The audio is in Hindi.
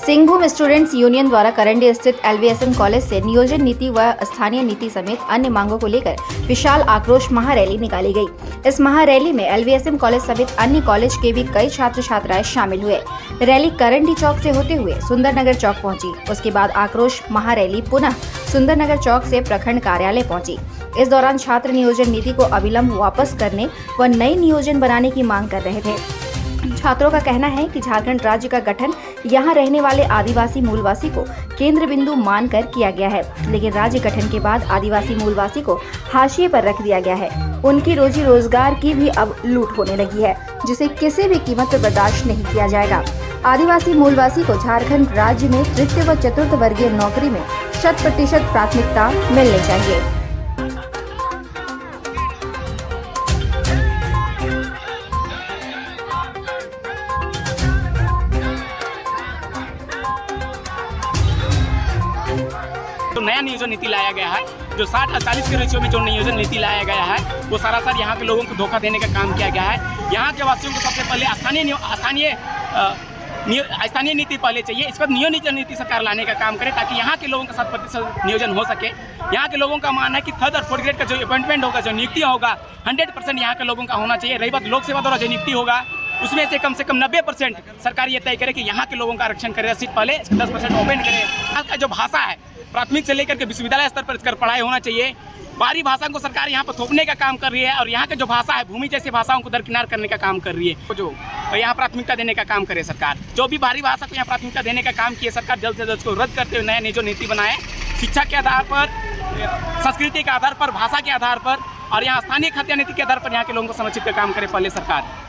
सिंहभूम स्टूडेंट्स यूनियन द्वारा करंडी स्थित एलवीएसएम कॉलेज से नियोजन नीति व स्थानीय नीति समेत अन्य मांगों को लेकर विशाल आक्रोश महारैली निकाली गई। इस महारैली में एलवीएसएम कॉलेज समेत अन्य कॉलेज के भी कई छात्र छात्राएं शामिल हुए। रैली करंडी चौक से होते हुए सुंदरनगर चौक पहुंची। उसके बाद आक्रोश महारैली पुनः सुंदरनगर चौक से प्रखंड कार्यालय पहुंची। इस दौरान छात्र नियोजन नीति को अविलंब वापस करने व नई नियोजन बनाने की मांग कर रहे थे। छात्रों का कहना है कि झारखंड राज्य का गठन यहाँ रहने वाले आदिवासी मूलवासी को केंद्र बिंदु मानकर किया गया है, लेकिन राज्य गठन के बाद आदिवासी मूलवासी को हाशिए पर रख दिया गया है। उनकी रोजी रोजगार की भी अब लूट होने लगी है, जिसे किसी भी कीमत पर बर्दाश्त नहीं किया जाएगा। आदिवासी मूलवासी को झारखंड राज्य में तृतीय व चतुर्थ वर्गीय नौकरी में 100% प्राथमिकता मिलनी चाहिए। तो नया नियोजन नीति लाया गया है, जो 60-40 के रेशियो में जो नियोजन नीति लाया गया है वो सरासर यहाँ के लोगों को धोखा देने का काम किया गया है। यहाँ के वासियों को सबसे पहले स्थानीय नीति पहले चाहिए, इस पर नियोजन नीति सरकार लाने का काम करे ताकि यहाँ के लोगों का 100% नियोजन हो सके। यहाँ के लोगों का मानना है कि 3rd और 4th ग्रेड का जो अपॉइंटमेंट होगा, जो नियुक्ति होगा 100% यहाँ के लोगों का होना चाहिए। रही बात लोक सेवा द्वारा जो नियुक्ति होगा उसमें से कम 90% सरकार ये तय करे कि यहाँ के लोगों का आरक्षण करे, सीट पहले 10% ओपन करे। यहाँ का जो भाषा है प्राथमिक से लेकर के विश्वविद्यालय स्तर पर इसका पढ़ाई होना चाहिए। बाहरी भाषा को सरकार यहाँ पर थोपने का काम कर रही है और यहाँ के जो भाषा है भूमि जैसी भाषाओं को दरकिनार करने का काम कर रही है। जो यहाँ प्राथमिकता देने का काम करे सरकार, जो भी बाहरी भाषा को यहाँ प्राथमिकता देने का काम किए सरकार जल्द से जल्द को रद्द करते हुए नया नियोजन नीति बनाए, शिक्षा के आधार पर, संस्कृति के आधार पर, भाषा के आधार पर और यहाँ स्थानीय खाद्य नीति के आधार पर यहाँ के लोगों को संरक्षित का काम करे पहले सरकार।